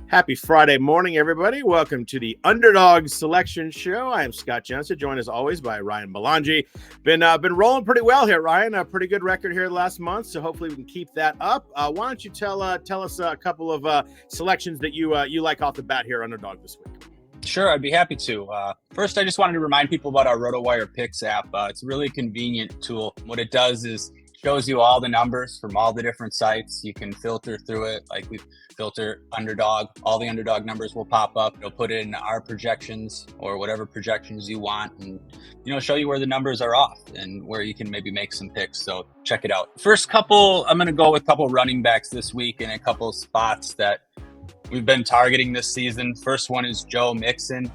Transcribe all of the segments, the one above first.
Happy Friday morning, everybody. Welcome to the Underdog Selection Show. I am Scott Johnson, joined as always by Ryan Belangi. Been rolling pretty well here, Ryan. A pretty good record here last month, so hopefully we can keep that up. Why don't you tell us a couple of selections that you like off the bat here, Underdog, this week? Sure, I'd be happy to. First, I just wanted to remind people about our RotoWire Picks app. It's a really convenient tool. What it does is shows you all the numbers from all the different sites. You can filter through it, like we filter Underdog. All the Underdog numbers will pop up. It'll put in our projections or whatever projections you want, and show you where the numbers are off and where you can maybe make some picks. So check it out. First couple, I'm going to go with a couple running backs this week and a couple spots that we've been targeting this season. First one is Joe Mixon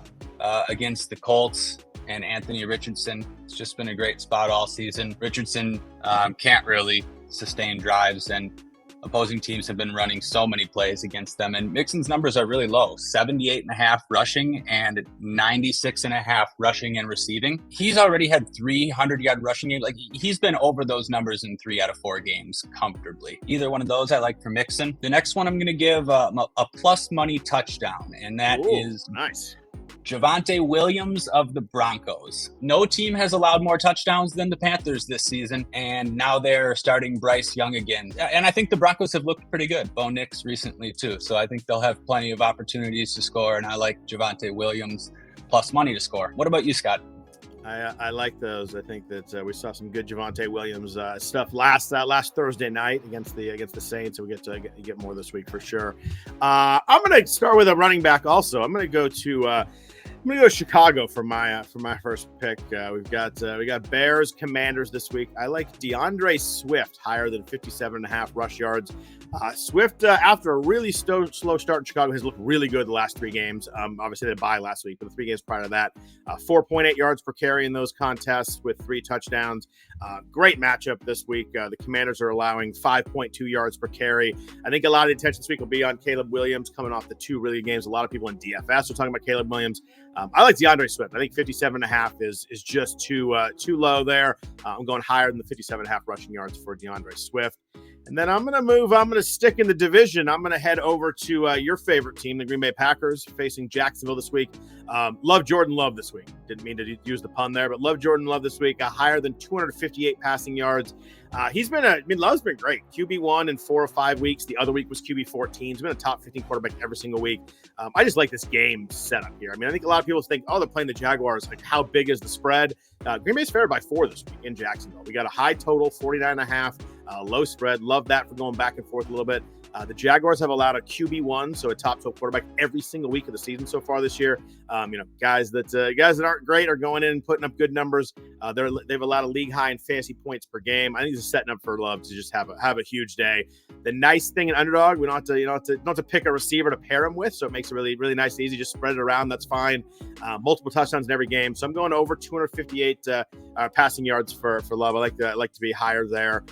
against the Colts and Anthony Richardson. It's just been a great spot all season. Richardson can't really sustain drives, and opposing teams have been running so many plays against them. And Mixon's numbers are really low, 78.5 rushing and 96.5 rushing and receiving. He's already had 300-yard rushing. Like, he's been over those numbers in 3 out of 4 games comfortably. Either one of those I like for Mixon. The next one I'm going to give a plus money touchdown, and that is nice. Javonte Williams of the Broncos. No team has allowed more touchdowns than the Panthers this season, and now they're starting Bryce Young again. And I think the Broncos have looked pretty good. Bo Nix recently too, so I think they'll have plenty of opportunities to score, and I like Javonte Williams plus money to score. What about you, Scott? I like those. I think that we saw some good Javonte Williams stuff last Thursday night against the Saints, so we get more this week for sure. I'm going to start with a running back also. I'm going to go to Chicago for my first pick. We got Bears Commanders this week. I like DeAndre Swift higher than 57.5 rush yards. Swift, after a really slow start in Chicago, has looked really good the last 3 games. Obviously, they bye last week, but the 3 games prior to that, 4.8 yards per carry in those contests with 3 touchdowns. Great matchup this week. The Commanders are allowing 5.2 yards per carry. I think a lot of the attention this week will be on Caleb Williams coming off the 2 really good games. A lot of people in DFS are talking about Caleb Williams. I like DeAndre Swift. I think 57.5 is just too low there. I'm going higher than the 57.5 rushing yards for DeAndre Swift. And then I'm going to stick in the division. I'm going to head over to your favorite team, the Green Bay Packers, facing Jacksonville this week. Love Jordan Love this week. Didn't mean to use the pun there, but love Jordan Love this week. Higher than 258 passing yards. Love's been great. QB1 in 4 or 5 weeks. The other week was QB14. He's been a top 15 quarterback every single week. I just like this game setup here. I think a lot of people think, they're playing the Jaguars. Like, how big is the spread? Green Bay's favored by 4 this week in Jacksonville. We got a high total, 49.5, low spread. Love that for going back and forth a little bit. The Jaguars have allowed a QB1, so a top 12 quarterback every single week of the season so far this year. Guys that aren't great are going in and putting up good numbers. They've allowed a league high in fantasy points per game. I think this is setting up for Love to just have a huge day. The nice thing in Underdog, we don't have to pick a receiver to pair him with, so it makes it really, really nice and easy. Just spread it around. That's fine. Multiple touchdowns in every game. So I'm going over 258 passing yards for Love. I like to be higher there.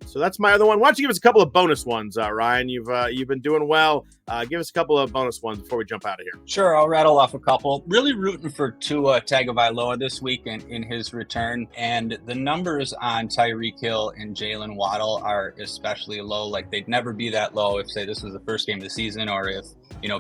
So that's my other one. Why don't you give us a couple of bonus ones, Ryan? You've been doing well. Give us a couple of bonus ones before we jump out of here. Sure, I'll rattle off a couple. Really rooting for Tua Tagovailoa this week in his return, and the numbers on Tyreek Hill and Jaylen Waddle are especially low. Like, they'd never be that low if, say, this was the first game of the season, or if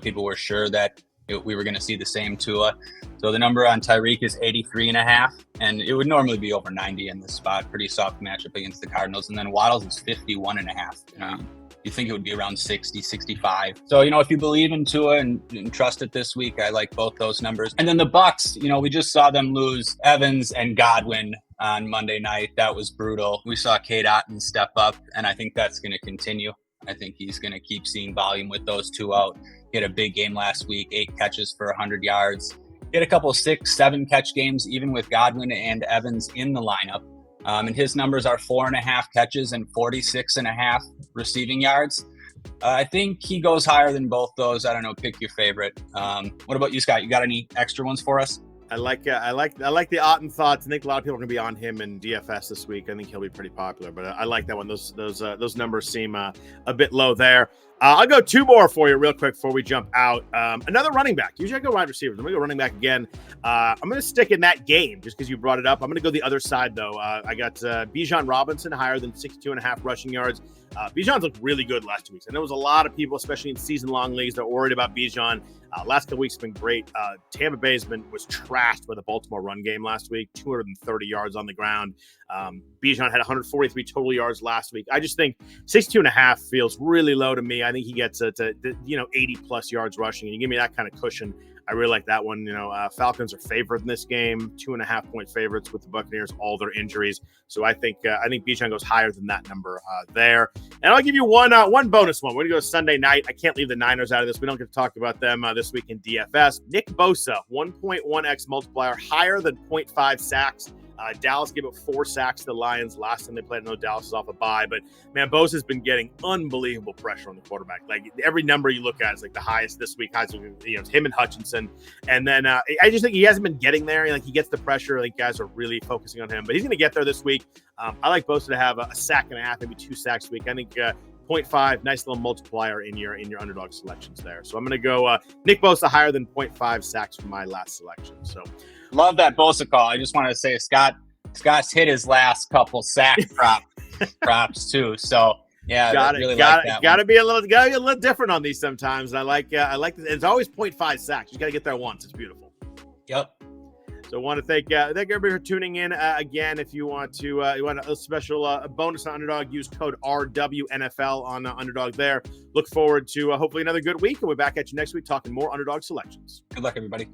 people were sure that we were going to see the same Tua. So the number on Tyreek is 83.5, and it would normally be over 90 in this spot. Pretty soft matchup against the Cardinals. And then Waddle's is 51.5. You think it would be around 60, 65. So, if you believe in Tua and trust it this week, I like both those numbers. And then the Bucs, we just saw them lose Evans and Godwin on Monday night. That was brutal. We saw Cade Otton step up, and I think that's going to continue. I think he's going to keep seeing volume with those 2 out. He had a big game last week, 8 catches for 100 yards. He had a couple of 6, 7 catch games, even with Godwin and Evans in the lineup. And his numbers are 4.5 catches and 46.5 receiving yards. I think he goes higher than both those. I don't know. Pick your favorite. What about you, Scott? You got any extra ones for us? I like the Otton thoughts. I think a lot of people are going to be on him in DFS this week. I think he'll be pretty popular, but I like that one. Those numbers seem a bit low there. I'll go 2 more for you real quick before we jump out. Another running back. Usually I go wide receivers. I'm going to go running back again. I'm going to stick in that game just because you brought it up. I'm going to go the other side, though. I got Bijan Robinson higher than 62.5 rushing yards. Bijan's looked really good last 2 weeks. And there was a lot of people, especially in season-long leagues, that are worried about Bijan. Last couple weeks have been great. Tampa Bay was trashed by the Baltimore run game last week, 230 yards on the ground. Bijan had 143 total yards last week. I just think 62.5 feels really low to me. I think he gets to 80-plus yards rushing. And you give me that kind of cushion, I really like that one. Falcons are favored in this game, 2.5-point favorites with the Buccaneers, all their injuries. So I think Bijan goes higher than that number there. And I'll give you one bonus one. We're going to go Sunday night. I can't leave the Niners out of this. We don't get to talk about them this week in DFS. Nick Bosa, 1.1x multiplier, higher than 0.5 sacks. Dallas gave up 4 sacks to the Lions last time they played. I know Dallas is off a bye, but man, Bosa's been getting unbelievable pressure on the quarterback. Like every number you look at is like the highest this week. It's him and Hutchinson, and then I just think he hasn't been getting there. Like he gets the pressure. Like guys are really focusing on him, but he's going to get there this week. I like Bosa to have a sack and a half, maybe 2 sacks a week. I think 0.5, nice little multiplier in your underdog selections there. So I'm going to go Nick Bosa higher than 0.5 sacks for my last selection. So. Love that Bosa call. I just wanted to say Scott's hit his last couple sack props too. So yeah, got to be a little different on these sometimes. And I like this. It's always 0.5 sacks. You got to get there once. It's beautiful. Yep. So I want to thank everybody for tuning in. Again, if you want a special bonus on Underdog, use code RWNFL on Underdog there. Look forward to hopefully another good week. And we're back at you next week talking more Underdog selections. Good luck, everybody.